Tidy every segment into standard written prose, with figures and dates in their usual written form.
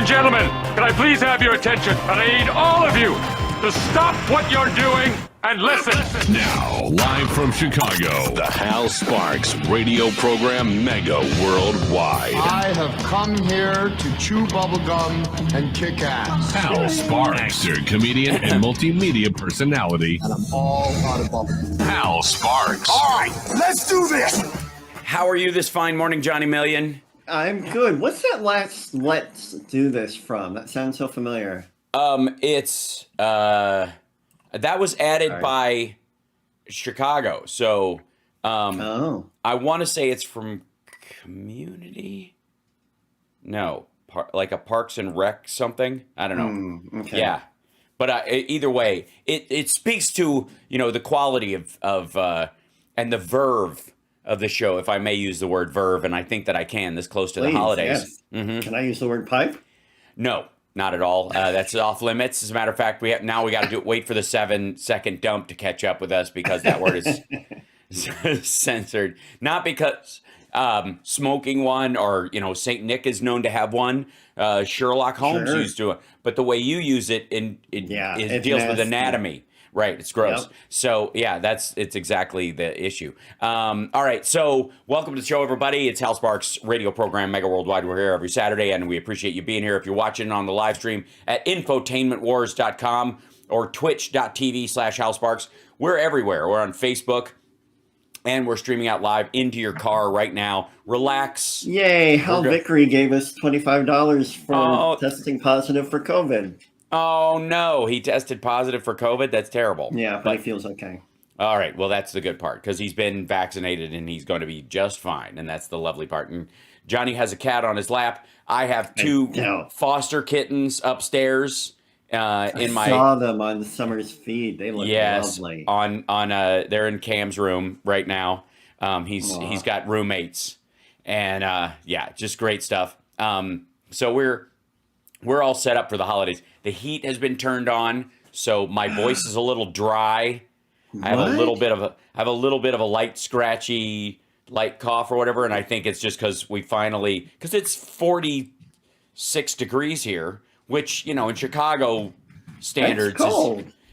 gentlemen, can I please have your attention? And I need all of you to stop what you're doing and listen. Now, live from Chicago, the Hal Sparks radio program mega worldwide. I have come here to chew bubblegum and kick ass. Hal Sparks, actor, comedian, and multimedia personality. And I'm all out of bubblegum. Hal Sparks. All right, let's do this. How are you this fine morning, Johnny Million? I'm good. What's that last "let's do this" from? That sounds so familiar. It's that was added by Chicago. So I want to say it's from Community. No, like a Parks and Rec something. I don't know. Okay. Yeah, but either way, it speaks to the quality of and the verve of the show, if I may use the word verve, and I think that I can this close to the holidays. Yes. Can I use the word pipe? No, not at all. That's off limits. As a matter of fact, we got to wait for the 7-second dump to catch up with us because that word is censored. Not because smoking one or Saint Nick is known to have one. Sherlock Holmes used to, but the way you use it it deals with anatomy. Right, it's gross. Yep. So yeah, it's exactly the issue. All right, so welcome to the show, everybody. It's Hal Sparks' radio program, Mega Worldwide. We're here every Saturday, and we appreciate you being here. If you're watching on the live stream at infotainmentwars.com or twitch.tv/Hal Sparks, we're everywhere. We're on Facebook, and we're streaming out live into your car right now. Relax. Yay! Hal Vickery gave us $25 for testing positive for COVID. Oh, no. He tested positive for COVID? That's terrible. Yeah, but he feels okay. All right. Well, that's the good part because he's been vaccinated and he's going to be just fine. And that's the lovely part. And Johnny has a cat on his lap. I have two foster kittens upstairs. I saw them on the Summer's feed. They look lovely. They're in Cam's room right now. He's got roommates. And just great stuff. So we're all set up for the holidays. The heat has been turned on, so my voice is a little dry. I have a little bit of a light scratchy, light cough or whatever, and I think it's just because because it's 46 degrees here, which in Chicago standards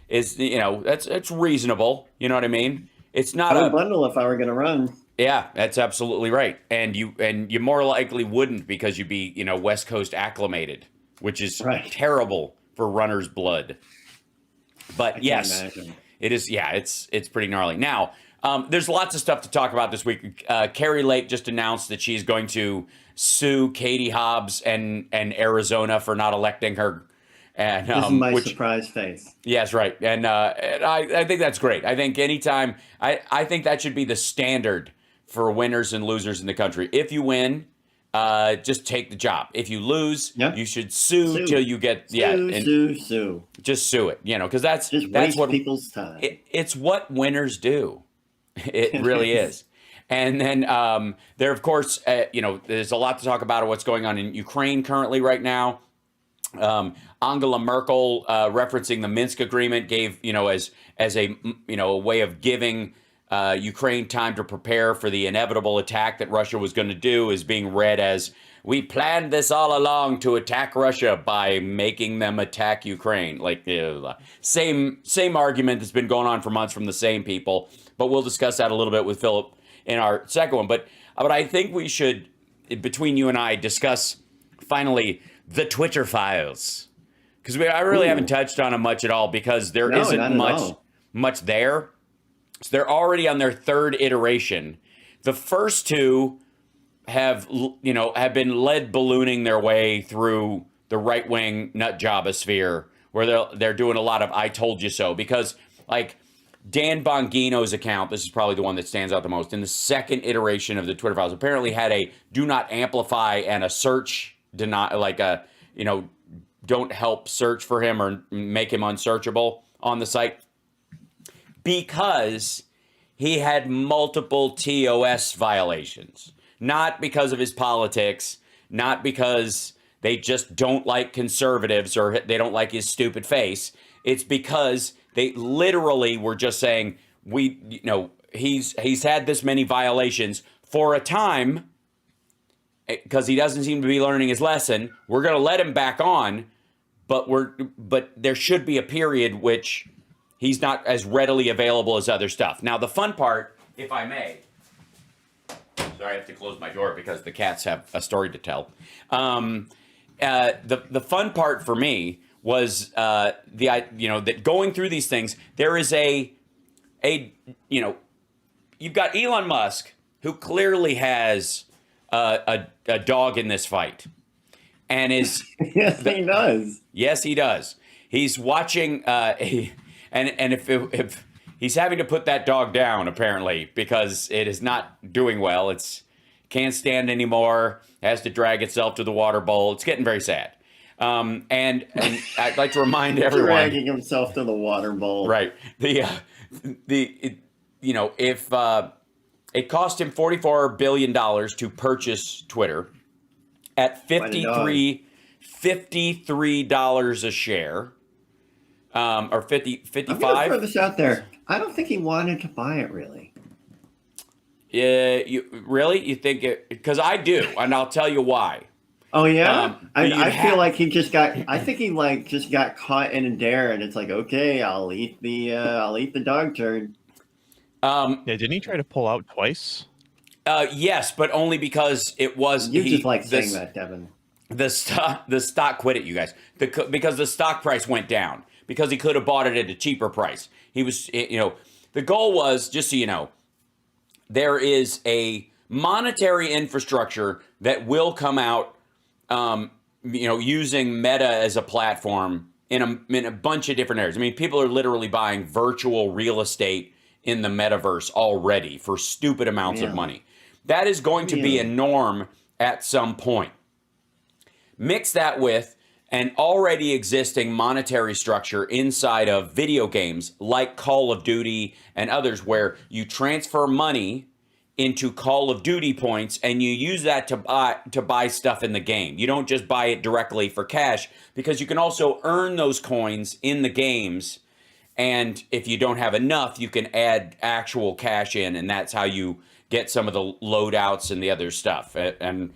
it's reasonable. You know what I mean? It's not a bundle if I were going to run. Yeah, that's absolutely right, and you more likely wouldn't because you'd be West Coast acclimated, which is terrible for runner's blood. But yes, it is. Yeah, it's pretty gnarly. Now, there's lots of stuff to talk about this week. Carrie Lake just announced that she's going to sue Katie Hobbs and Arizona for not electing her. And this is my surprise face. Yes, right. And I think that's great. I think anytime, I think that should be the standard for winners and losers in the country. If you win, just take the job. If you lose, you should sue till you get sue. Just sue it, because that's what people's time. It's what winners do. It really is. And then there, of course, there's a lot to talk about what's going on in Ukraine currently right now. Angela Merkel, referencing the Minsk agreement, gave as a way of giving Ukraine time to prepare for the inevitable attack that Russia was going to do, is being read as, we planned this all along to attack Russia by making them attack Ukraine. Like, same argument that's been going on for months from the same people. But we'll discuss that a little bit with Philip in our second one. But I think we should, between you and I, discuss finally the Twitter files. Because I really haven't touched on them much at all because there isn't much there. So they're already on their third iteration. The first two have been lead ballooning their way through the right-wing nut jobosphere, where they're doing a lot of "I told you so." Because like Dan Bongino's account, this is probably the one that stands out the most. In the second iteration of the Twitter files, apparently had a do not amplify and a search don't help search for him or make him unsearchable on the site, because he had multiple TOS violations. Not because of his politics, not because they just don't like conservatives or they don't like his stupid face. It's because they literally were just saying, he's had this many violations for a time, because he doesn't seem to be learning his lesson. We're going to let him back on, but there should be a period which he's not as readily available as other stuff. Now, the fun part, if I may, sorry, I have to close my door because the cats have a story to tell. The fun part for me was that going through these things, there is you've got Elon Musk, who clearly has a dog in this fight, and is Yes, he does. Yes, he does. He's watching, and if he's having to put that dog down apparently because it is not doing well. It's can't stand anymore. Has to drag itself to the water bowl. It's getting very sad. And I'd like to remind everyone, dragging himself to the water bowl. right? If it cost him $44 billion to purchase Twitter at $53 a share, or 55. I'm gonna throw this out there. I don't think he wanted to buy it, really. Yeah, you think it? Because I do, and I'll tell you why. Oh yeah, I feel like he just got. I think he just got caught in a dare, and it's like, okay, I'll eat the dog turd. Yeah, didn't he try to pull out twice? Yes, but only because it was. You just like saying that, Devin. The stock quit it, you guys, because the stock price went down because he could have bought it at a cheaper price. He was, the goal was, just so you know, there is a monetary infrastructure that will come out, using Meta as a platform in a bunch of different areas. I mean, people are literally buying virtual real estate in the metaverse already for stupid amounts of money. That is going to be a norm at some point. Mix that with an already existing monetary structure inside of video games like Call of Duty and others, where you transfer money into Call of Duty points and you use that to buy stuff in the game. You don't just buy it directly for cash, because you can also earn those coins in the games. And if you don't have enough, you can add actual cash in, and that's how you get some of the loadouts and the other stuff. And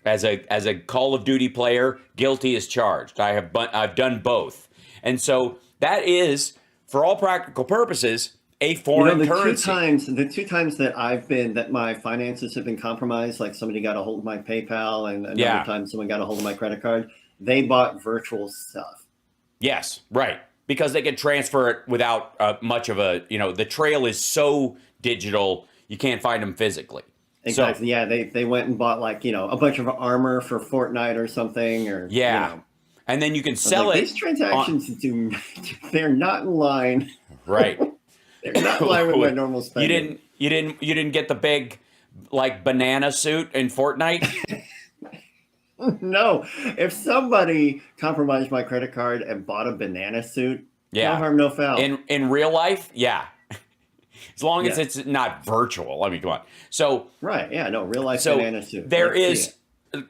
as a Call of Duty player, guilty as charged. I've done both, and so that is, for all practical purposes, a foreign currency. The two times that my finances have been compromised, like somebody got a hold of my PayPal, and another time someone got a hold of my credit card, they bought virtual stuff. Yes, right. Because they can transfer it without much of a, the trail is so digital, you can't find them physically. Exactly. So, they went and bought a bunch of armor for Fortnite or something, or and then you can sell it. These transactions they're not in line. Right. They're not in line with my normal spending. You didn't get the big banana suit in Fortnite. No, if somebody compromised my credit card and bought a banana suit, no harm, no foul. In real life, as long as it's not virtual. I mean, come on. So real life banana suit. There is.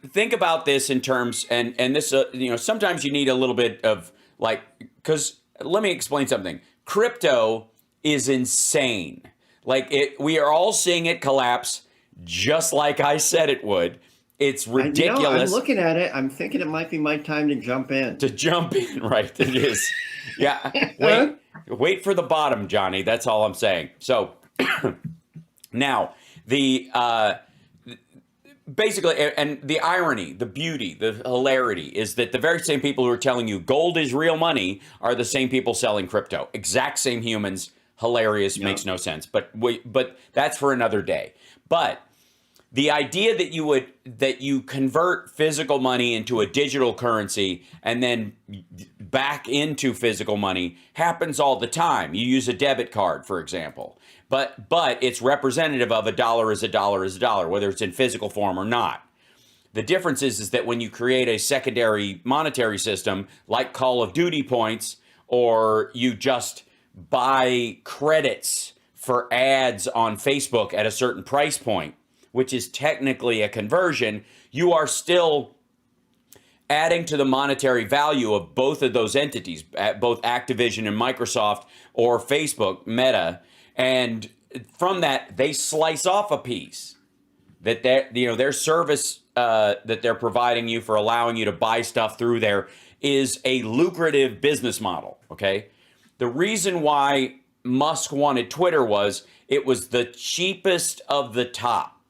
Think about this in terms, and this, sometimes you need a little bit of because let me explain something. Crypto is insane. We are all seeing it collapse, just like I said it would. It's ridiculous. I'm looking at it. I'm thinking it might be my time to jump in. Right? It is. Wait for the bottom, Johnny. That's all I'm saying. So now basically, and the irony, the beauty, the hilarity is that the very same people who are telling you gold is real money are the same people selling crypto. Exact same humans. Hilarious. Makes no sense. But that's for another day. But the idea that you convert physical money into a digital currency and then back into physical money happens all the time. You use a debit card, for example, but it's representative of a dollar is a dollar is a dollar, whether it's in physical form or not. The difference is that when you create a secondary monetary system like Call of Duty points, or you just buy credits for ads on Facebook at a certain price point, which is technically a conversion, you are still adding to the monetary value of both of those entities, both Activision and Microsoft, or Facebook, Meta. And from that, they slice off a piece. that their service that they're providing you for allowing you to buy stuff through there is a lucrative business model, okay? The reason why Musk wanted Twitter was it was the cheapest of the top.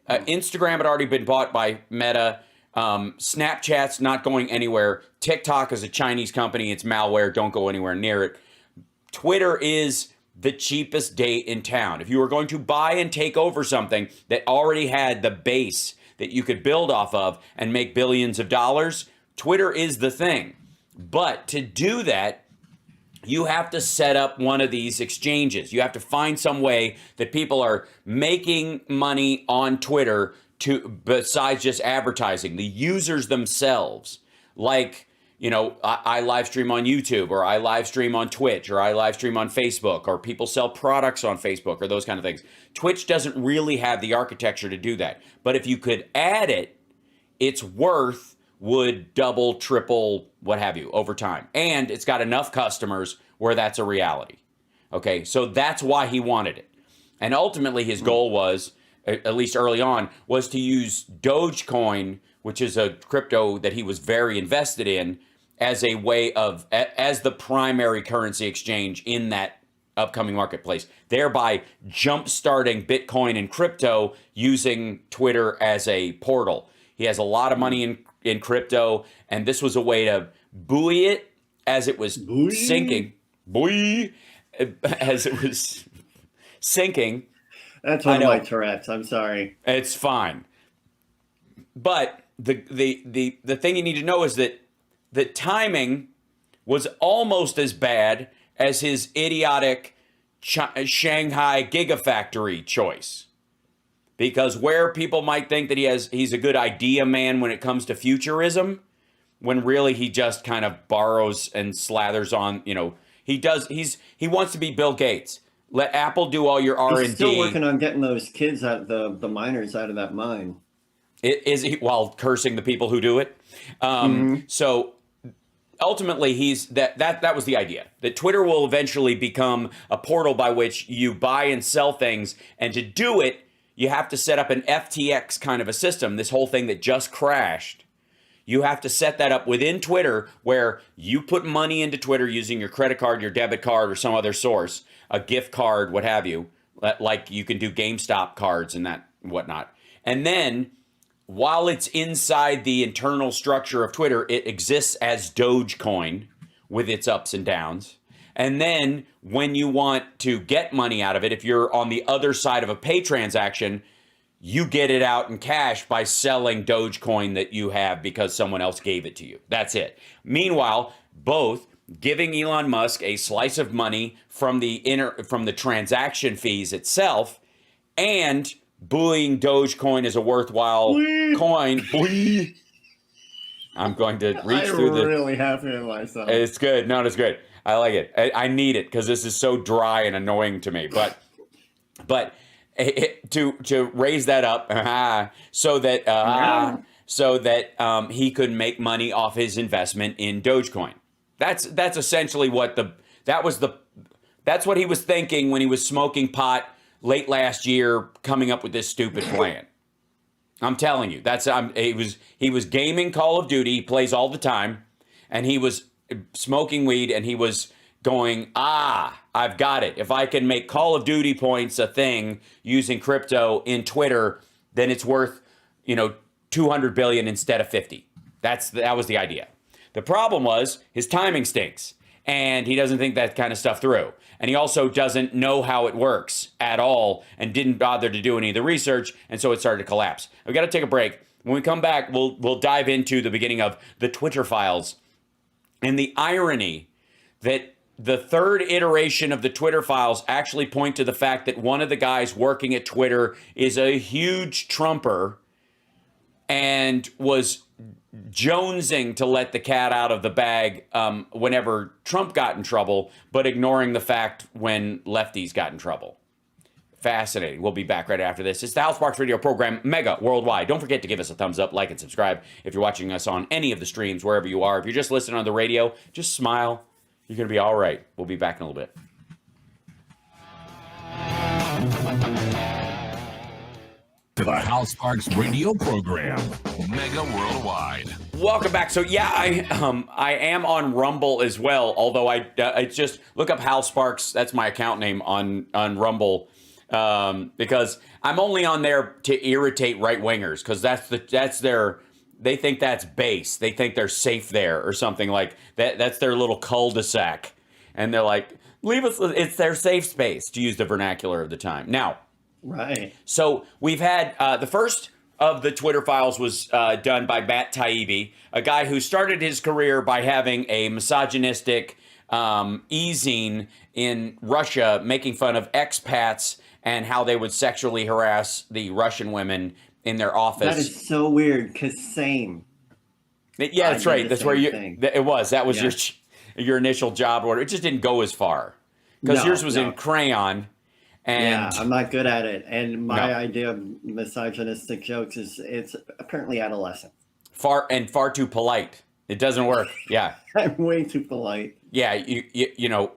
Instagram had already been bought by Meta. Snapchat's not going anywhere. TikTok is a Chinese company. It's malware. Don't go anywhere near it. Twitter is the cheapest date in town. If you were going to buy and take over something that already had the base that you could build off of and make billions of dollars, Twitter is the thing. But to do that, you have to set up one of these exchanges. You have to find some way that people are making money on Twitter besides just advertising. The users themselves, like, I live stream on YouTube, or I live stream on Twitch, or I live stream on Facebook, or people sell products on Facebook, or those kind of things. Twitch doesn't really have the architecture to do that. But if you could add it, its worth would double, triple, what have you, over time. And it's got enough customers where that's a reality. Okay, so that's why he wanted it. And ultimately his goal was, at least early on, was to use Dogecoin, which is a crypto that he was very invested in, as a way of, as the primary currency exchange in that upcoming marketplace, thereby jump-starting Bitcoin and crypto using Twitter as a portal. He has a lot of money in crypto, and this was a way to buoy it as it was sinking. As it was sinking. That's one of my Tourette's. I'm sorry. It's fine. But the thing you need to know is that the timing was almost as bad as his idiotic Shanghai Gigafactory choice. Because where people might think that he's a good idea man when it comes to futurism, when really he just kind of borrows and slathers on, he wants to be Bill Gates. Let Apple do all your R&D. He's still working on getting those kids out, the miners out of that mine. Is he, while cursing the people who do it? So ultimately, that was the idea. That Twitter will eventually become a portal by which you buy and sell things, and to do it, you have to set up an FTX kind of a system. This whole thing that just crashed. You have to set that up within Twitter, where you put money into Twitter using your credit card, your debit card, or some other source, a gift card, what have you. Like you can do GameStop cards and that whatnot. And then, while it's inside the internal structure of Twitter, it exists as Dogecoin with its ups and downs. And then when you want to get money out of it, if you're on the other side of a pay transaction, you get it out in cash by selling Dogecoin that you have because someone else gave it to you. That's it. Meanwhile, both giving Elon Musk a slice of money from the transaction fees itself, and buoying Dogecoin as a worthwhile coin. I'm going to reach through the... I'm really happy with myself. It's good. No, it's good. I like it. I need it because this is so dry and annoying to me. But to raise that up so that he could make money off his investment in Dogecoin. That's essentially that's what he was thinking when he was smoking pot late last year, coming up with this stupid plan. I'm telling you, he was gaming Call of Duty. He plays all the time, and he was smoking weed, and he was going, I've got it. If I can make Call of Duty points a thing using crypto in Twitter, then it's worth, 200 billion instead of 50. That was the idea. The problem was his timing stinks, and he doesn't think that kind of stuff through. And he also doesn't know how it works at all and didn't bother to do any of the research, and so it started to collapse. We've got to take a break. When we come back, we'll dive into the beginning of the Twitter files and the irony that the third iteration of the Twitter files actually point to the fact that one of the guys working at Twitter is a huge Trumper and was jonesing to let the cat out of the bag whenever Trump got in trouble, but ignoring the fact when lefties got in trouble. Fascinating. We'll be back right after this. It's the Hal Sparks radio program, Mega Worldwide. Don't forget to give us a thumbs up, like, and subscribe if you're watching us on any of the streams, wherever you are. If you're just listening on the radio, just smile. You're going to be all right. We'll be back in a little bit. to the Hal Sparks radio program, Mega Worldwide. Welcome back. So yeah, I am on Rumble as well. Although I just look up Hal Sparks. That's my account name on Rumble, because I'm only on there to irritate right wingers, because that's their. They think that's base. They think they're safe there or something like that. That's their little cul-de-sac, and they're like, leave us. It's their safe space, to use the vernacular of the time. Now, right. So we've had the first of the Twitter files was done by Matt Taibbi, a guy who started his career by having a misogynistic e-zine in Russia, making fun of expats and how they would sexually harass the Russian women in their office. That is so weird, because same. Yeah, that's right. That's where you. It was. That was your initial job order. It just didn't go as far, because yours was in crayon. And yeah, I'm not good at it. And my idea of misogynistic jokes is it's apparently adolescent. Far too polite. It doesn't work. Yeah. I'm way too polite. Yeah, you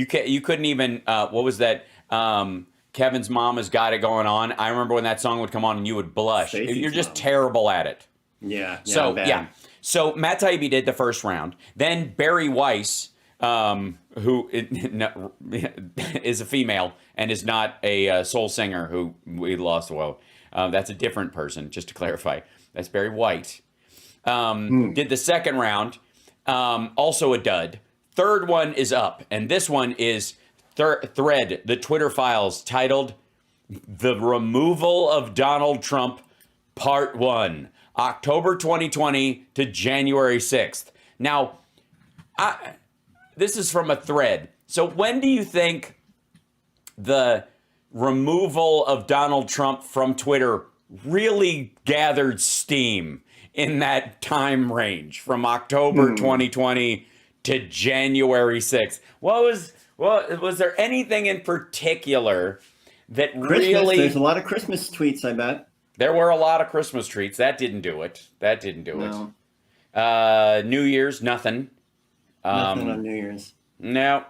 couldn't even what was that? Kevin's Mom Has Got It Going On. I remember when that song would come on and you would blush. You're just terrible at it. Yeah. So Matt Taibbi did the first round. Then Barry Weiss, who is a female and is not a soul singer who we lost. Well, that's a different person, just to clarify. That's Barry White. Did the second round, also a dud. Third one is up, and this one is thread, the Twitter files, titled The Removal of Donald Trump, Part 1, October 2020 to January 6th. Now, this is from a thread. So when do you think the removal of Donald Trump from Twitter really gathered steam in that time range from October 2020 to January 6th? Was there anything in particular that really... There's a lot of Christmas tweets, I bet. There were a lot of Christmas treats. That didn't do it. No. New Year's, nothing. Nothing on New Year's. No.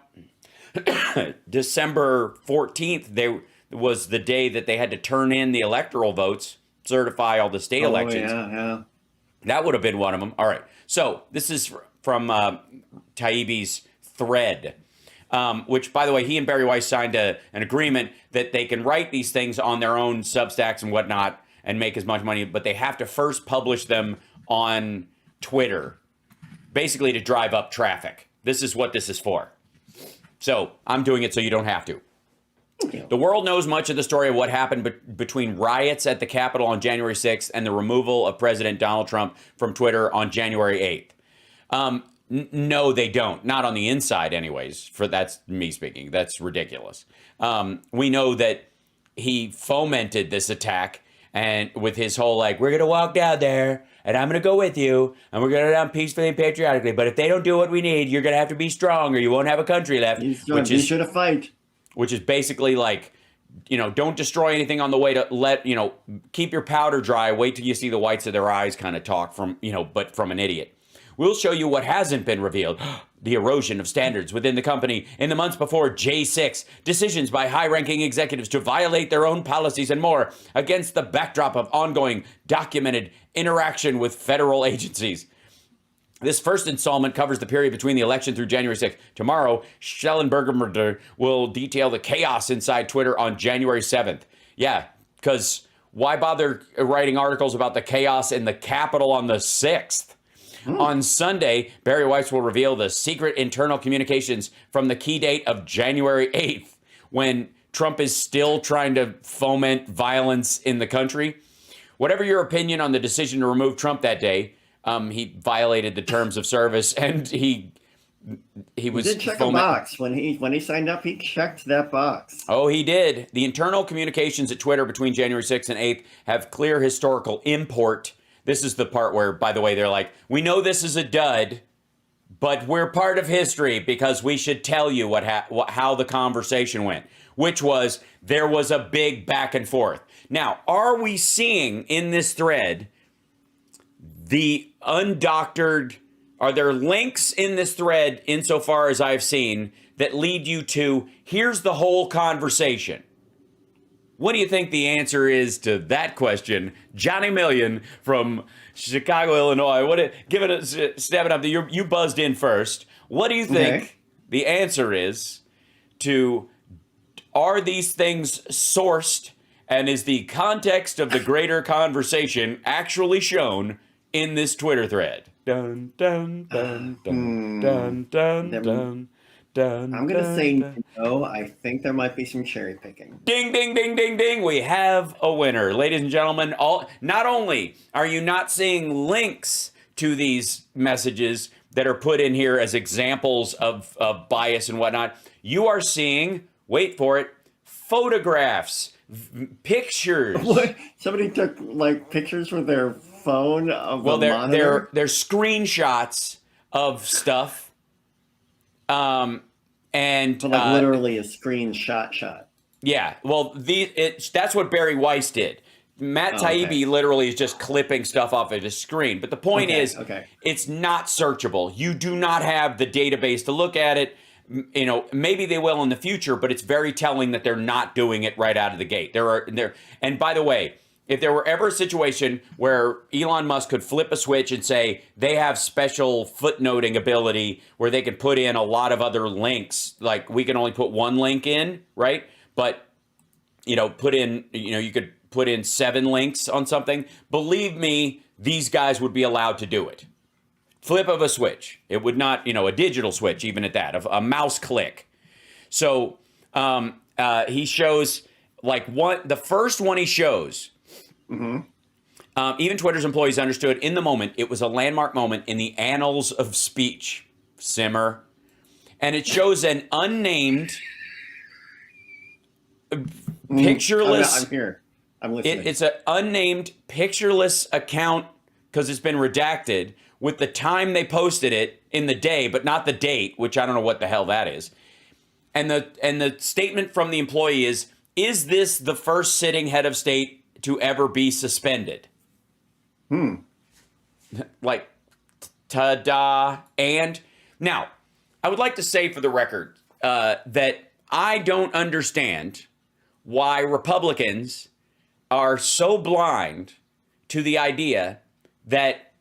December 14th, was the day that they had to turn in the electoral votes, certify all the state elections. Yeah. That would have been one of them. All right. So this is from Taibbi's thread, which, by the way, he and Barry Weiss signed an agreement that they can write these things on their own Substacks and whatnot and make as much money, but they have to first publish them on Twitter, basically to drive up traffic. This is what this is for. So I'm doing it so you don't have to. The world knows much of the story of what happened between riots at the Capitol on January 6th and the removal of President Donald Trump from Twitter on January 8th. No, they don't. Not on the inside, anyways. That's me speaking. That's ridiculous. We know that he fomented this attack, and with his whole, like, we're going to walk down there, and I'm going to go with you, and we're going to go down peacefully and patriotically. But if they don't do what we need, you're going to have to be strong, or you won't have a country left. You should have fight. Which is basically like, don't destroy anything on the way to keep your powder dry. Wait till you see the whites of their eyes kind of talk but from an idiot. We'll show you what hasn't been revealed. The erosion of standards within the company in the months before J6, decisions by high-ranking executives to violate their own policies and more against the backdrop of ongoing documented interaction with federal agencies. This first installment covers the period between the election through January 6th. Tomorrow, Schellenberger will detail the chaos inside Twitter on January 7th. Yeah, because why bother writing articles about the chaos in the Capitol on the 6th? On Sunday, Barry Weiss will reveal the secret internal communications from the key date of January 8th, when Trump is still trying to foment violence in the country. Whatever your opinion on the decision to remove Trump that day, he violated the terms of service, and he did check a box when he signed up. He checked that box. Oh, he did. The internal communications at Twitter between January 6th and 8th have clear historical import. This is the part where, by the way, they're like, we know this is a dud, but we're part of history because we should tell you how the conversation went, which was there was a big back and forth. Now, are we seeing in this thread the undoctored, are there links in this thread insofar as I've seen that lead you to, here's the whole conversation? What do you think the answer is to that question? Johnny Million from Chicago, Illinois. Give it a stab it up. You buzzed in first. What do you think the answer is to, are these things sourced, and is the context of the greater conversation actually shown in this Twitter thread? Dun, dun, dun, dun, dun, dun, dun. I'm going to say no. I think there might be some cherry picking. Ding, ding, ding, ding, ding. We have a winner. Ladies and gentlemen, not only are you not seeing links to these messages that are put in here as examples of bias and whatnot, you are seeing, wait for it, photographs, pictures. What? Somebody took like pictures with their phone of the monitor? They're screenshots of stuff. And so like literally a screenshot shot. Yeah, well, that's what Barry Weiss did. Matt Taibbi literally is just clipping stuff off of his screen. But the point is, it's not searchable. You do not have the database to look at it. You know, maybe they will in the future, but it's very telling that they're not doing it right out of the gate. And by the way, if there were ever a situation where Elon Musk could flip a switch and say they have special footnoting ability where they could put in a lot of other links, like we can only put one link in, right? But, you could put in 7 links on something. Believe me, these guys would be allowed to do it. Flip of a switch. It would not, a digital switch, even at that, of a mouse click. So he shows the first one he shows. Even Twitter's employees understood in the moment it was a landmark moment in the annals of speech. Simmer. And it shows an unnamed, pictureless. I'm here. I'm listening. It's an unnamed, pictureless account because it's been redacted with the time they posted it in the day, but not the date, which I don't know what the hell that is. And the statement from the employee is this the first sitting head of state to ever be suspended? Like, ta-da. And now, I would like to say for the record that I don't understand why Republicans are so blind to the idea that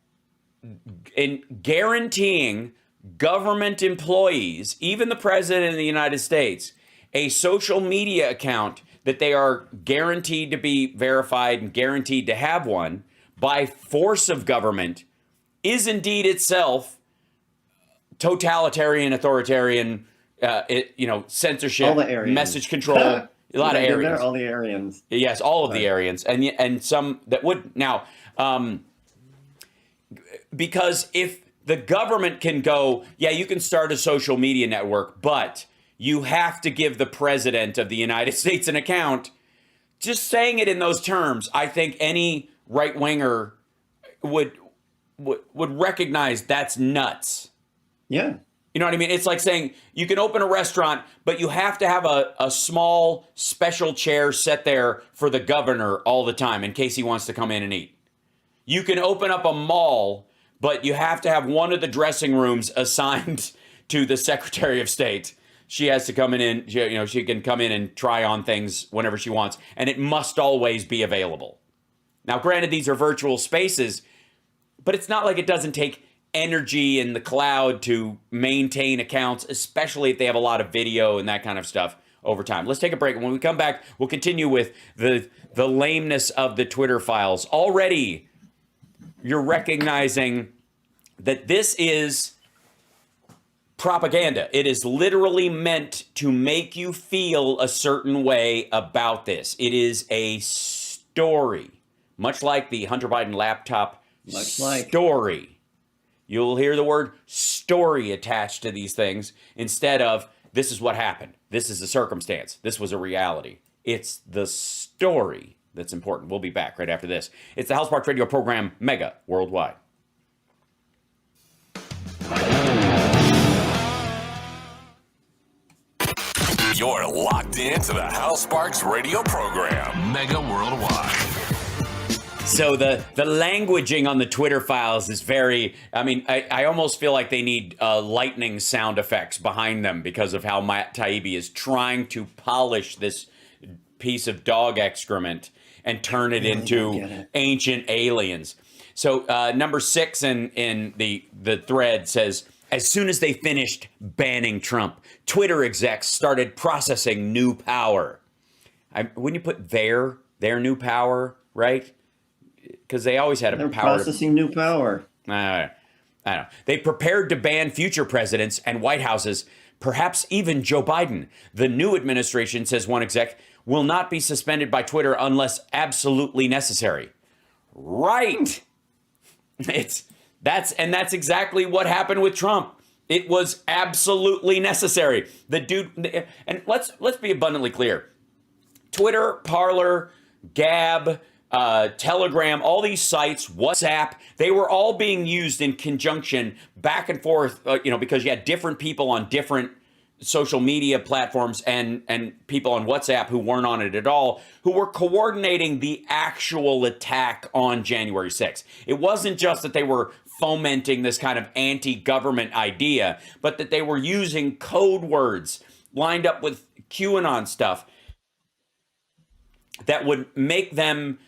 in guaranteeing government employees, even the president of the United States, a social media account that they are guaranteed to be verified and guaranteed to have one by force of government is indeed itself totalitarian, authoritarian, censorship, message control, a lot of Aryans. All the Aryans. Yes, all of the Aryans, and some that would now, because if the government can go, yeah, you can start a social media network, but you have to give the president of the United States an account. Just saying it in those terms, I think any right-winger would recognize that's nuts. Yeah. You know what I mean? It's like saying you can open a restaurant, but you have to have a small special chair set there for the governor all the time in case he wants to come in and eat. You can open up a mall, but you have to have one of the dressing rooms assigned to the Secretary of State. She has to come in, she can come in and try on things whenever she wants, and it must always be available. Now, granted, these are virtual spaces, but it's not like it doesn't take energy in the cloud to maintain accounts, especially if they have a lot of video and that kind of stuff over time. Let's take a break. When we come back, we'll continue with the lameness of the Twitter files. Already, you're recognizing that this is propaganda. It is literally meant to make you feel a certain way about this. It is a story, much like the Hunter Biden laptop story. You'll hear the word story attached to these things instead of this is what happened. This is a circumstance. This was a reality. It's the story that's important. We'll be back right after this. It's the Hal Sparks Radio program, Mega Worldwide. You're locked into the Hal Sparks Radio program, Mega Worldwide. So the languaging on the Twitter files is very, I almost feel like they need lightning sound effects behind them because of how Matt Taibbi is trying to polish this piece of dog excrement and turn it into ancient aliens. So number 6 in the thread says, as soon as they finished banning Trump, Twitter execs started processing new power. Wouldn't you put their new power, right? Because they always had They're power. Processing new power. I don't know. They prepared to ban future presidents and White Houses, perhaps even Joe Biden. The new administration, says one exec, will not be suspended by Twitter unless absolutely necessary. Right. That's exactly what happened with Trump. It was absolutely necessary. The dude, and let's be abundantly clear. Twitter, Parler, Gab, Telegram, all these sites, WhatsApp, they were all being used in conjunction back and forth, because you had different people on different social media platforms and people on WhatsApp who weren't on it at all, who were coordinating the actual attack on January 6th. It wasn't just that they were fomenting this kind of anti-government idea, but that they were using code words lined up with QAnon stuff that would make them,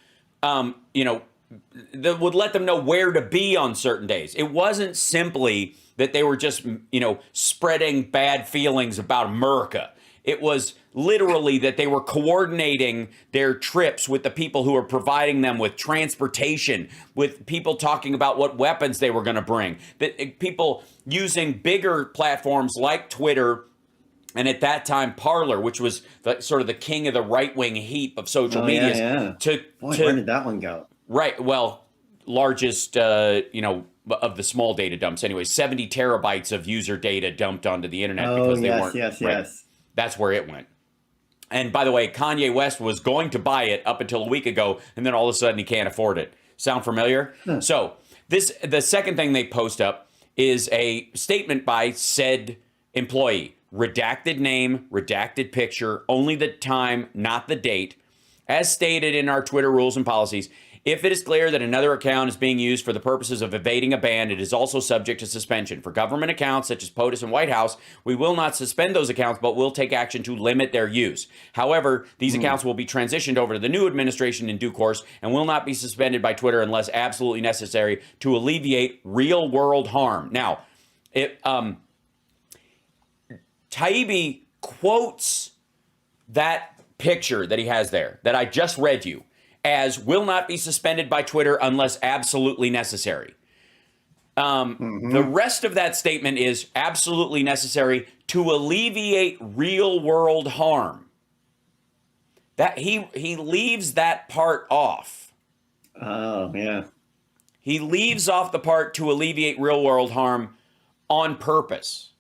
that would let them know where to be on certain days. It wasn't simply that they were just, spreading bad feelings about America. It was literally that they were coordinating their trips with the people who were providing them with transportation, with people talking about what weapons they were going to bring, that people using bigger platforms like Twitter, and at that time, Parler, which was sort of the king of the right-wing heap of social media. Where did that one go? Right. Well, largest, of the small data dumps. Anyway, 70 terabytes of user data dumped onto the internet because they weren't. Yes. That's where it went. And by the way, Kanye West was going to buy it up until a week ago, and then all of a sudden he can't afford it. Sound familiar? So the second thing they post up is a statement by said employee. Redacted name, redacted picture, only the time, not the date. As stated in our Twitter rules and policies, if it is clear that another account is being used for the purposes of evading a ban, it is also subject to suspension. For government accounts such as POTUS and White House, we will not suspend those accounts, but will take action to limit their use. However, these accounts will be transitioned over to the new administration in due course and will not be suspended by Twitter unless absolutely necessary to alleviate real-world harm. Now, Taibbi quotes that picture that he has there that I just read you as will not be suspended by Twitter unless absolutely necessary. The rest of that statement is absolutely necessary to alleviate real world harm. That he leaves that part off. Oh, yeah. He leaves off the part to alleviate real world harm on purpose.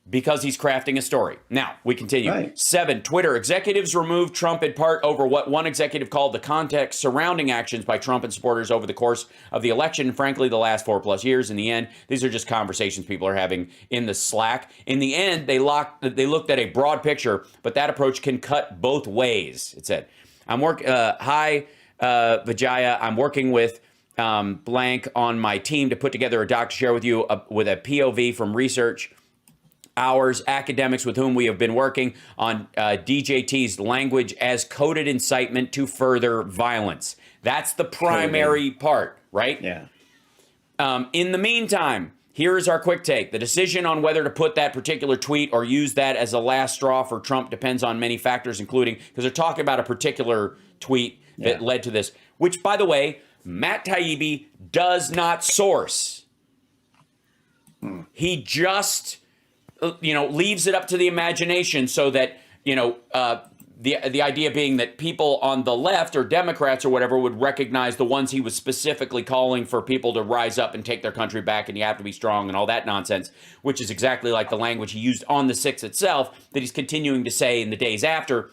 Because he's crafting a story. Now, we continue. Right. 7, Twitter executives removed Trump in part over what one executive called the context surrounding actions by Trump and supporters over the course of the election. And frankly, the last 4+ years. In the end, these are just conversations people are having in the Slack. In the end, they looked at a broad picture, but that approach can cut both ways. It said, hi, Vijaya, I'm working with blank on my team to put together a doc to share with you with a POV from research. Ours, academics with whom we have been working on DJT's language as coded incitement to further violence. That's the primary part, right? Yeah. In the meantime, here is our quick take. The decision on whether to put that particular tweet or use that as a last straw for Trump depends on many factors, including, because they're talking about a particular tweet that led to this, which, by the way, Matt Taibbi does not source. He just leaves it up to the imagination so that, the idea being that people on the left or Democrats or whatever would recognize the ones he was specifically calling for people to rise up and take their country back and you have to be strong and all that nonsense, which is exactly like the language he used on the 6th itself that he's continuing to say in the days after.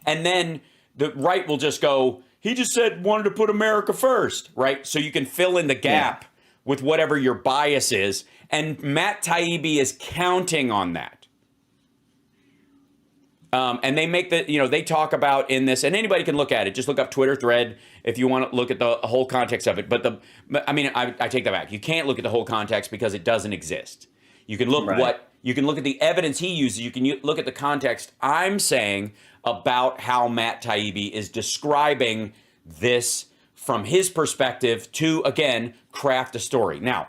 And then the right will just go, he just said wanted to put America first, right? So you can fill in the gap with whatever your bias is. And Matt Taibbi is counting on that. And they make they talk about in this, and anybody can look at it. Just look up Twitter thread if you want to look at the whole context of it. But I take that back. You can't look at the whole context because it doesn't exist. You can look You can look at the evidence he uses. You can look at the context I'm saying about how Matt Taibbi is describing this from his perspective to, again, craft a story. Now,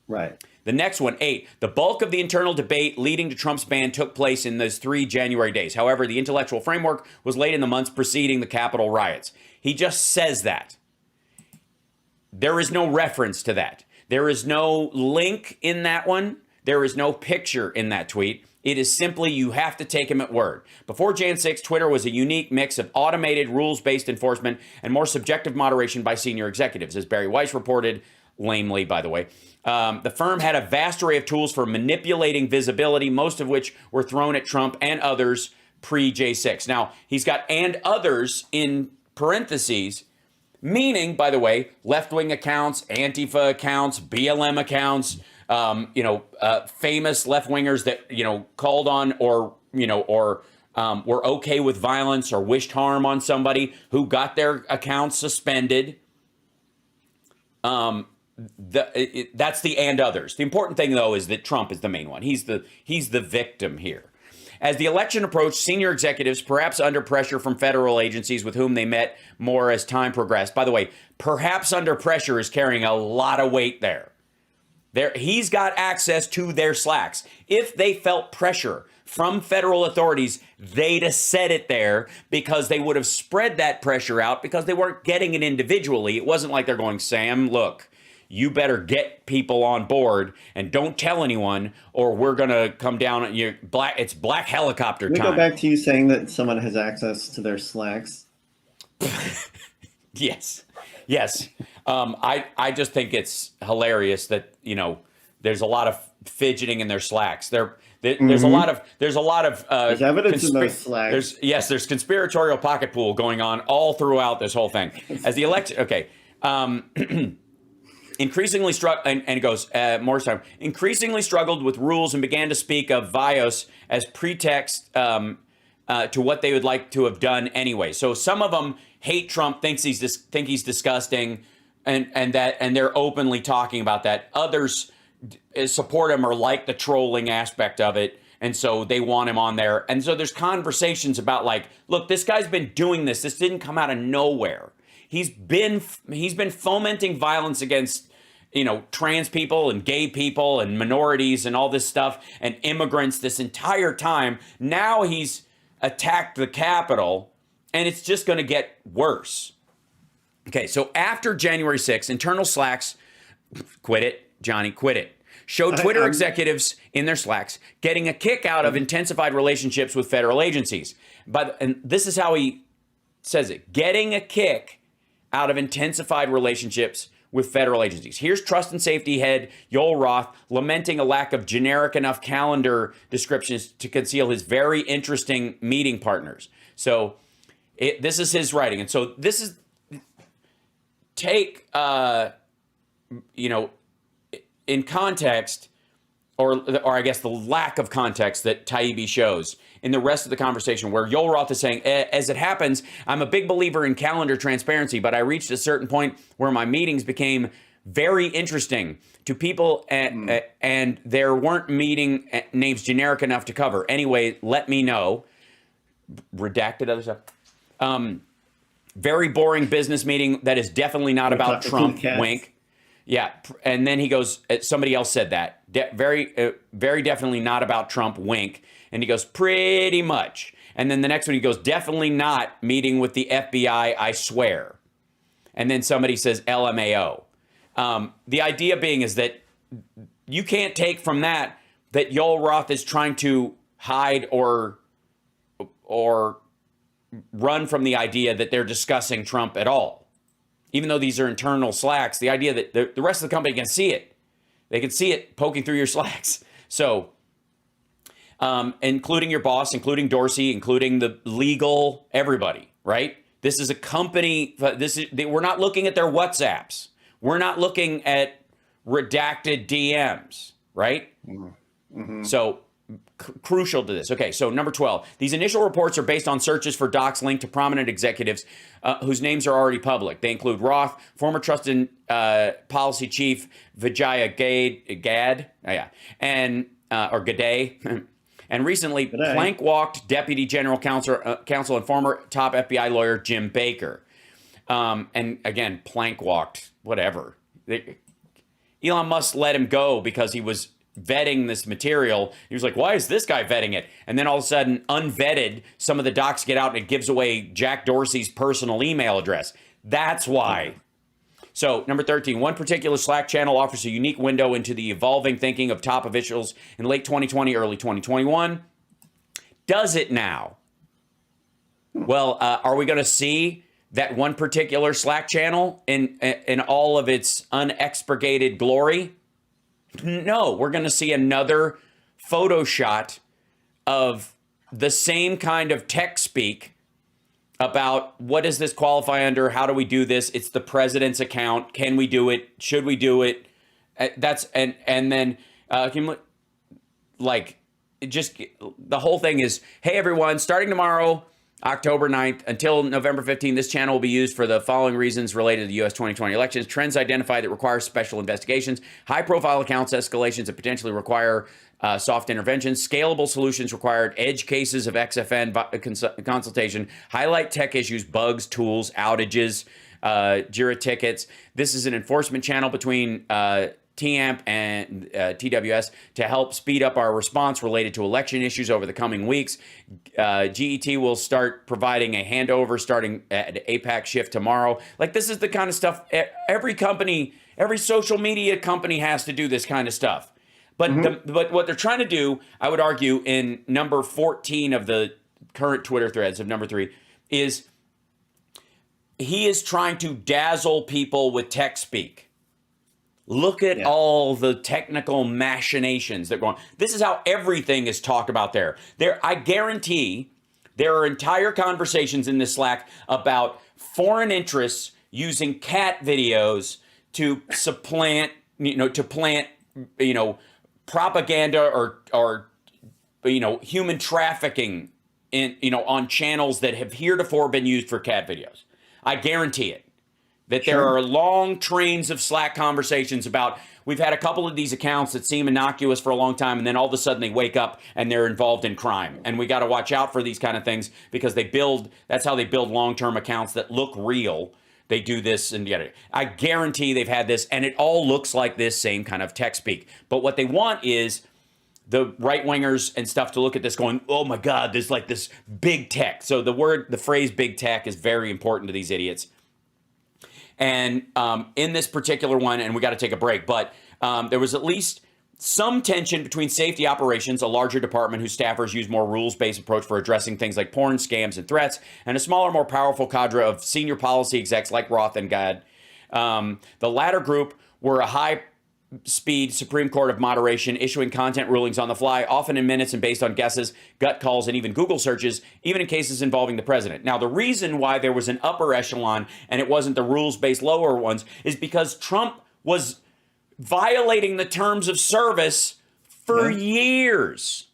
right. The next one, 8. The bulk of the internal debate leading to Trump's ban took place in those 3 January days. However, the intellectual framework was laid in the months preceding the Capitol riots. He just says that. There is no reference to that. There is no link in that one. There is no picture in that tweet. It is simply, you have to take him at word. Before Jan 6, Twitter was a unique mix of automated rules-based enforcement and more subjective moderation by senior executives, as Barry Weiss reported, lamely, by the way. The firm had a vast array of tools for manipulating visibility, most of which were thrown at Trump and others pre-J6. Now, he's got "and others" in parentheses, meaning, by the way, left-wing accounts, Antifa accounts, BLM accounts, famous left-wingers that, called on or were okay with violence or wished harm on somebody who got their accounts suspended. That's the "and others." The important thing, though, is that Trump is the main one. He's the victim here. As the election approached, senior executives, perhaps under pressure from federal agencies with whom they met more as time progressed. By the way, perhaps under pressure is carrying a lot of weight there. He's got access to their Slacks. If they felt pressure from federal authorities, they'd have said it there, because they would have spread that pressure out, because they weren't getting it individually. It wasn't like they're going, "Sam, look, you better get people on board and don't tell anyone, or we're going to come down on you. It's black helicopter Can we time." go back to you saying that someone has access to their Slacks? Yes. I just think it's hilarious that, there's a lot of fidgeting in their Slacks. There's a lot of there's evidence in those Slacks. There's conspiratorial pocket pool going on all throughout this whole thing. As the election, increasingly increasingly struggled with rules and began to speak of Vios as pretext to what they would like to have done anyway. So some of them hate Trump, think he's disgusting, and they're openly talking about that. Others support him or like the trolling aspect of it, and so they want him on there. And so there's conversations about, like, look, this guy's been doing this. This didn't come out of nowhere. He's been fomenting violence against, trans people and gay people and minorities and all this stuff and immigrants this entire time. Now he's attacked the Capitol, and it's just going to get worse. Okay, so after January 6th, internal Slacks, quit it, Johnny, quit it, showed Twitter executives in their Slacks getting a kick out of intensified relationships with federal agencies. And this is how he says it: getting a kick out of intensified relationships with federal agencies. Here's Trust and Safety head Yoel Roth lamenting a lack of generic enough calendar descriptions to conceal his very interesting meeting partners. So this is his writing. And so this is, in context, or I guess the lack of context that Taibbi shows in the rest of the conversation, where Yoel Roth is saying, as it happens, I'm a big believer in calendar transparency, but I reached a certain point where my meetings became very interesting to people, and there weren't meeting names generic enough to cover. Anyway, let me know. Redacted other stuff. Very boring business meeting that is definitely not about Trump, wink. Yeah, and then he goes, somebody else said that. Very definitely not about Trump, wink. And he goes, pretty much. And then the next one, he goes, definitely not meeting with the FBI, I swear. And then somebody says LMAO. The idea being is that you can't take from that Yoel Roth is trying to hide or run from the idea that they're discussing Trump at all. Even though these are internal Slacks, the idea that the rest of the company can see it. They can see it poking through your Slacks. So, including your boss, including Dorsey, including the legal, everybody, right? This is a company. We're not looking at their WhatsApps. We're not looking at redacted DMs, right? Mm-hmm. So, crucial to this. Okay, so number 12. These initial reports are based on searches for docs linked to prominent executives whose names are already public. They include Roth, former Trust and Policy Chief Vijaya Gad, and or G'day, and recently plank walked Deputy General Counsel and former top FBI lawyer Jim Baker. And again, plank walked, whatever. Elon Musk let him go because he was vetting this material. He was like, why is this guy vetting it? And then all of a sudden, unvetted, some of the docs get out and it gives away Jack Dorsey's personal email address. That's why. So, number 13, one particular Slack channel offers a unique window into the evolving thinking of top officials in late 2020, early 2021. Does it now? Well, are we going to see that one particular Slack channel in all of its unexpurgated glory? No, we're going to see another photo shot of the same kind of tech speak about what does this qualify under? How do we do this? It's the president's account. Can we do it? Should we do it? And then just the whole thing is, hey, everyone, starting tomorrow, October 9th, until November 15th, this channel will be used for the following reasons related to the U.S. 2020 elections. Trends identified that require special investigations, high-profile accounts escalations that potentially require soft interventions, scalable solutions required, edge cases of XFN consultation, highlight tech issues, bugs, tools, outages, JIRA tickets. This is an enforcement channel between TAMP and TWS to help speed up our response related to election issues over the coming weeks. GET will start providing a handover starting at APAC shift tomorrow. Like, this is the kind of stuff every company, every social media company has to do this kind of stuff. But but what they're trying to do, I would argue, in number 14 of the current Twitter threads of number 3 is he is trying to dazzle people with tech speak. Look at all the technical machinations that go on. This is how everything is talked about there. I guarantee there are entire conversations in this Slack about foreign interests using cat videos to supplant, to plant, propaganda or human trafficking on channels that have heretofore been used for cat videos. I guarantee it. That there are long trains of Slack conversations about, we've had a couple of these accounts that seem innocuous for a long time, and then all of a sudden they wake up and they're involved in crime. And we got to watch out for these kind of things because that's how they build long-term accounts that look real. They do this and yet I guarantee they've had this, and it all looks like this same kind of tech speak. But what they want is the right-wingers and stuff to look at this going, oh my God, there's like this big tech. So the phrase big tech is very important to these idiots. And in this particular one, and we got to take a break, but there was at least some tension between safety operations, a larger department whose staffers use more rules-based approach for addressing things like porn, scams, and threats, and a smaller, more powerful cadre of senior policy execs like Roth and Gad. The latter group were a high-speed Supreme Court of moderation, issuing content rulings on the fly, often in minutes and based on guesses, gut calls, and even Google searches, even in cases involving the president. Now, the reason why there was an upper echelon and it wasn't the rules-based lower ones is because Trump was violating the terms of service for years.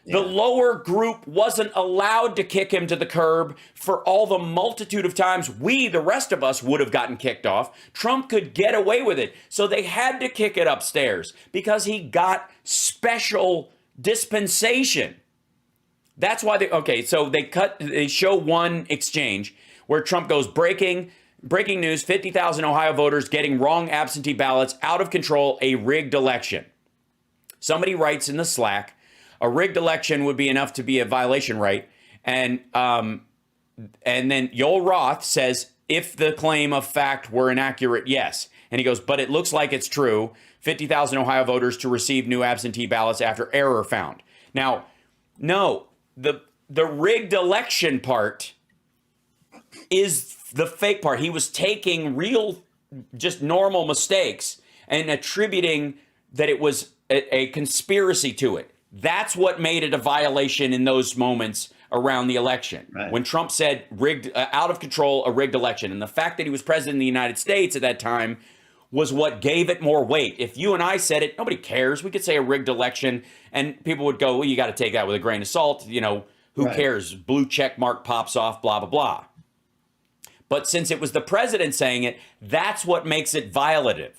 The lower group wasn't allowed to kick him to the curb for all the multitude of times the rest of us, would have gotten kicked off. Trump could get away with it. So they had to kick it upstairs because he got special dispensation. That's why so they show one exchange where Trump goes, breaking news, 50,000 Ohio voters getting wrong absentee ballots, out of control, a rigged election. Somebody writes in the Slack, a rigged election would be enough to be a violation, right? And then Joel Roth says, if the claim of fact were inaccurate, yes. And he goes, but it looks like it's true. 50,000 Ohio voters to receive new absentee ballots after error found. Now, no, the rigged election part is the fake part. He was taking real, just normal mistakes and attributing that it was a conspiracy to it. That's what made it a violation in those moments around the election. Right. When Trump said rigged, out of control, a rigged election. And the fact that he was president of the United States at that time was what gave it more weight. If you and I said it, nobody cares. We could say a rigged election and people would go, well, you got to take that with a grain of salt. Who cares? Blue check mark pops off, blah, blah, blah. But since it was the president saying it, that's what makes it violative.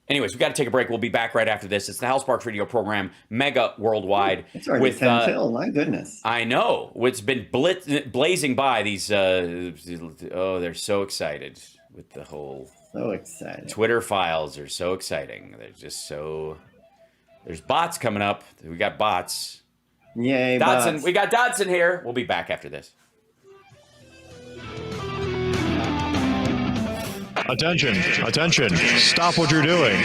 Anyways, we got to take a break. We'll be back right after this. It's the Hal Sparks radio program, mega worldwide. It's already 10 till. My goodness. I know. It's been blazing by these. They're so excited with the whole. So excited. Twitter files are so exciting. They're just so. There's bots coming up. We got bots. Yay, Dodson. bots. We got Dodson here. We'll be back after this. Attention, attention, stop what you're doing.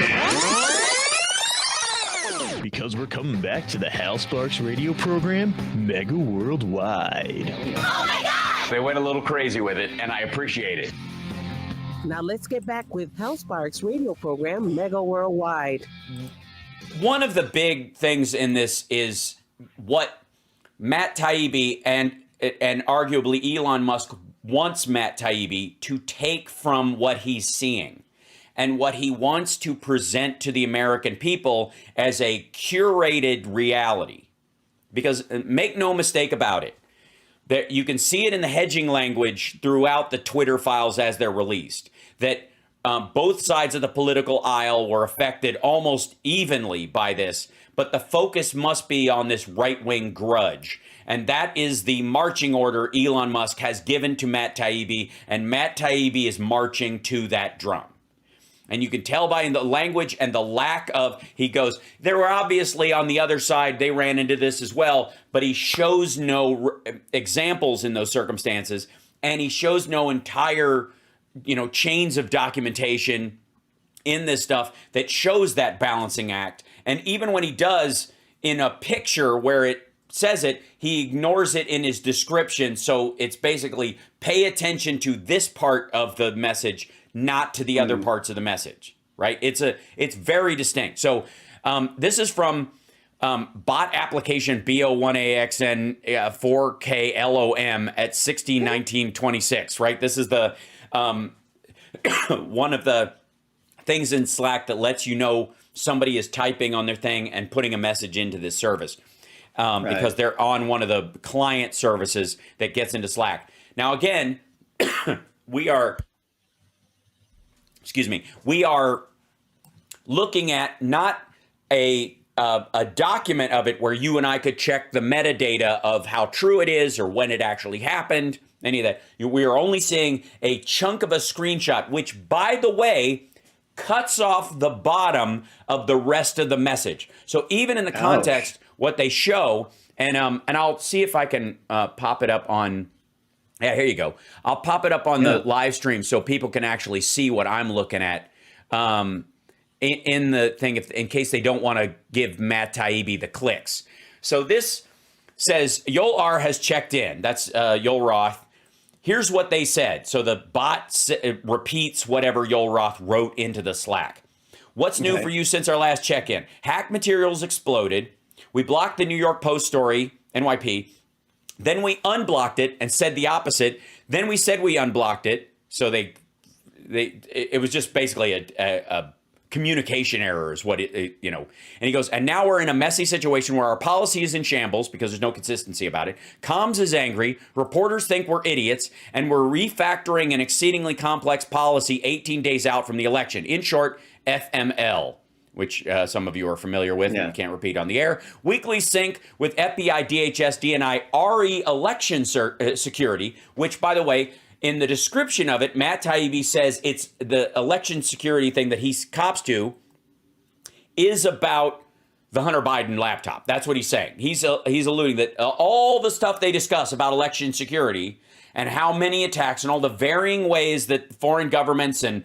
Because we're coming back to the Hal Sparks radio program, mega worldwide. Oh my God! They went a little crazy with it, and I appreciate it. Now let's get back with Hal Sparks radio program, mega worldwide. One of the big things in this is what Matt Taibbi and arguably Elon Musk wants Matt Taibbi to take from what he's seeing and what he wants to present to the American people as a curated reality. Because make no mistake about it, that you can see it in the hedging language throughout the Twitter files as they're released, that both sides of the political aisle were affected almost evenly by this, but the focus must be on this right-wing grudge. And that is the marching order Elon Musk has given to Matt Taibbi, and Matt Taibbi is marching to that drum. And you can tell by the language and the lack of, he goes, there were obviously on the other side, they ran into this as well, but he shows no examples in those circumstances, and he shows no entire, chains of documentation in this stuff that shows that balancing act. And even when he does in a picture where it says it, he ignores it in his description. So it's basically pay attention to this part of the message, not to the other parts of the message, right? It's very distinct. So this is from bot application BO1AXN 4KLOM at 161926, right? This is the one of the things in Slack that lets you know somebody is typing on their thing and putting a message into this service. Because they're on one of the client services that gets into Slack. Now, again, we are looking at not a document of it where you and I could check the metadata of how true it is or when it actually happened, any of that. We are only seeing a chunk of a screenshot, which, by the way, cuts off the bottom of the rest of the message. So even in the context, what they show, and I'll see if I can pop it up on, yeah, here you go. I'll pop it up on the live stream so people can actually see what I'm looking at in the thing, in case they don't want to give Matt Taibbi the clicks. So this says, Yol R has checked in. That's Yol Roth. Here's what they said. So the bot repeats whatever Yol Roth wrote into the Slack. What's new for you since our last check-in? Hack materials exploded. We blocked the New York Post story, NYP. Then we unblocked it and said the opposite. Then we said we unblocked it. So it was just basically a communication error is what And he goes, and now we're in a messy situation where our policy is in shambles because there's no consistency about it. Comms is angry. Reporters think we're idiots. And we're refactoring an exceedingly complex policy 18 days out from the election. In short, FML. Which some of you are familiar with and can't repeat on the air. Weekly sync with FBI, DHS, DNI, RE election security, which, by the way, in the description of it, Matt Taibbi says it's the election security thing that he cops to is about the Hunter Biden laptop. That's what he's saying. He's alluding that all the stuff they discuss about election security and how many attacks and all the varying ways that foreign governments and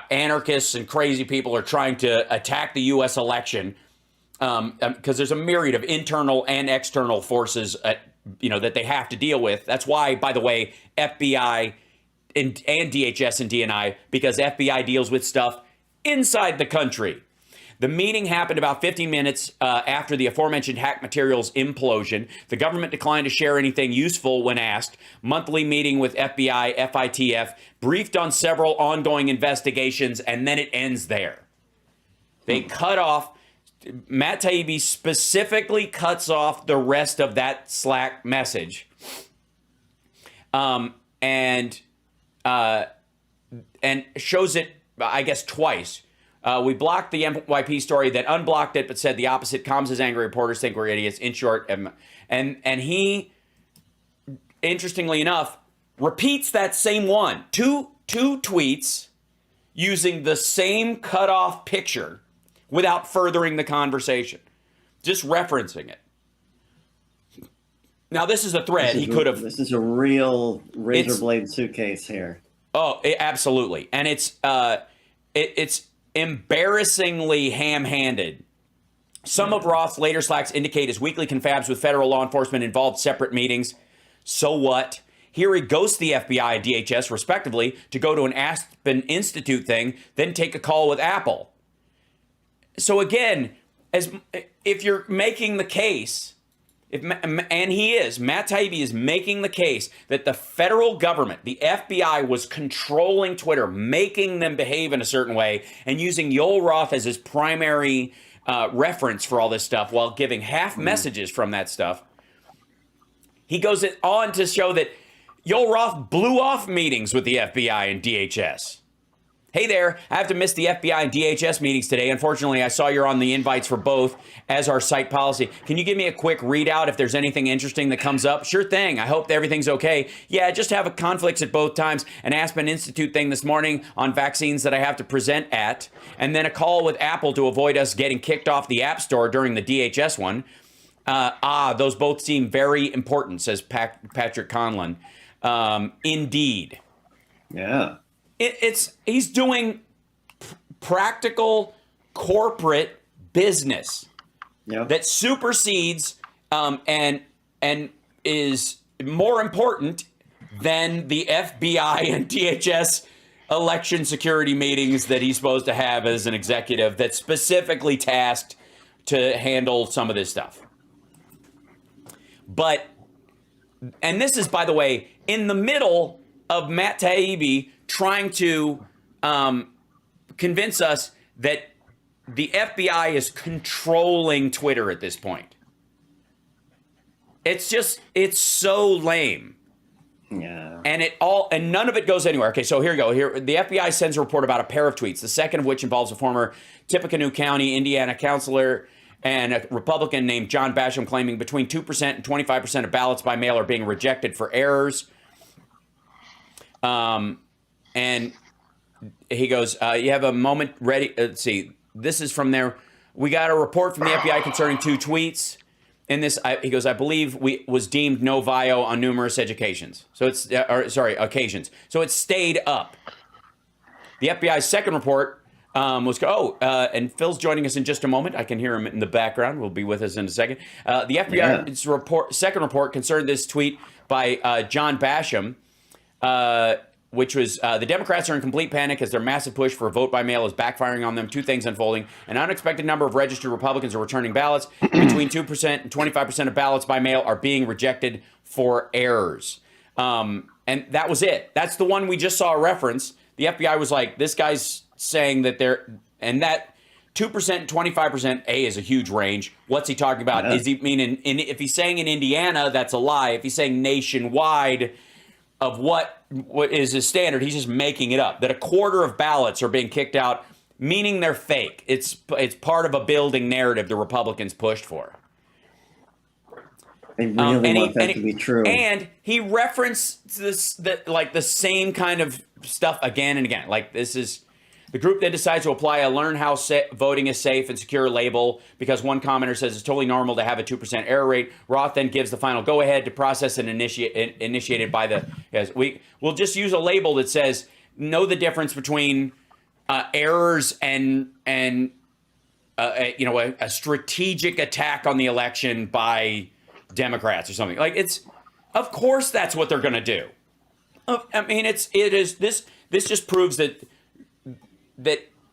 anarchists and crazy people are trying to attack the U.S. election, because there's a myriad of internal and external forces, that they have to deal with. That's why, by the way, FBI and DHS and DNI, because FBI deals with stuff inside the country. The meeting happened about 15 minutes after the aforementioned hack materials implosion. The government declined to share anything useful when asked. Monthly meeting with FBI, FITF, briefed on several ongoing investigations, and then it ends there. They cut off, Matt Taibbi specifically cuts off the rest of that Slack message. And shows it I guess twice. We blocked the NYP story, then unblocked it, but said the opposite, calms his angry reporters, think we're idiots. In short, and he, interestingly enough, repeats that same one. Two tweets using the same cutoff picture without furthering the conversation. Just referencing it. Now, this is a thread. This is a real razor blade suitcase here. Oh, absolutely. And it's embarrassingly ham-handed. Some of Roth's later slacks indicate his weekly confabs with federal law enforcement involved separate meetings. So what? Here he ghosts the FBI and DHS, respectively, to go to an Aspen Institute thing, then take a call with Apple. So again, if you're making the case, and he is, Matt Taibbi is making the case that the federal government, the FBI, was controlling Twitter, making them behave in a certain way, and using Yoel Roth as his primary reference for all this stuff while giving half messages from that stuff. He goes on to show that Yoel Roth blew off meetings with the FBI and DHS. Hey there, I have to miss the FBI and DHS meetings today. Unfortunately, I saw you're on the invites for both as our site policy. Can you give me a quick readout if there's anything interesting that comes up? Sure thing. I hope everything's okay. Yeah, I just have a conflicts at both times. An Aspen Institute thing this morning on vaccines that I have to present at. And then a call with Apple to avoid us getting kicked off the App Store during the DHS one. Those both seem very important, says Patrick Conlon. Indeed. Yeah. He's doing practical corporate business that supersedes and is more important than the FBI and DHS election security meetings that he's supposed to have as an executive that's specifically tasked to handle some of this stuff. But, and this is, by the way, in the middle of Matt Taibbi trying to convince us that the FBI is controlling Twitter at this point. It's so lame. Yeah. And none of it goes anywhere. Okay, so here we go. Here, the FBI sends a report about a pair of tweets, the second of which involves a former Tippecanoe County, Indiana counselor and a Republican named John Basham claiming between 2% and 25% of ballots by mail are being rejected for errors. And he goes, you have a moment ready. Let's see. This is from there. We got a report from the FBI concerning 2 tweets. In this, he goes, I believe was deemed no vio on numerous occasions. So it's, occasions. So it stayed up. The FBI's second report and Phil's joining us in just a moment. I can hear him in the background. Will be with us in a second. The FBI's second report concerned this tweet by John Basham, which was the Democrats are in complete panic as their massive push for vote by mail is backfiring on them. 2 things unfolding. An unexpected number of registered Republicans are returning ballots. Between 2% and 25% of ballots by mail are being rejected for errors. And that was it. That's the one we just saw a reference. The FBI was like, this guy's saying that and that 2% and 25%, is a huge range. What's he talking about? Yeah. Is he meaning, if he's saying in Indiana, that's a lie. If he's saying nationwide, of what is his standard, he's just making it up. That a quarter of ballots are being kicked out, meaning they're fake. It's part of a building narrative the Republicans pushed for. They really want that to be true. And he referenced the same kind of stuff again and again. Like, this is the group that decides to apply a learn how voting is safe and secure label because one commenter says it's totally normal to have a 2% error rate. Roth then gives the final go-ahead to process and initiated by the... Yes, we'll just use a label that says, know the difference between errors and a strategic attack on the election by Democrats or something. Like, it's... Of course that's what they're going to do. I mean, this just proves that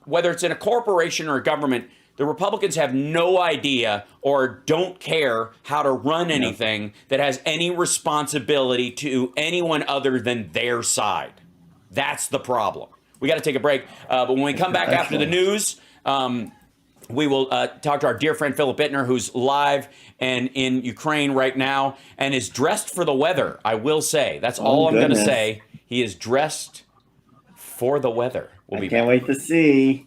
whether it's in a corporation or a government, the Republicans have no idea or don't care how to run anything that has any responsibility to anyone other than their side. That's the problem. We got to take a break. But when we come back after the news, we will talk to our dear friend Philip Bittner, who's live and in Ukraine right now and is dressed for the weather, I will say. That's all I'm going to say. He is dressed for the weather. We'll be can't back. wait to see.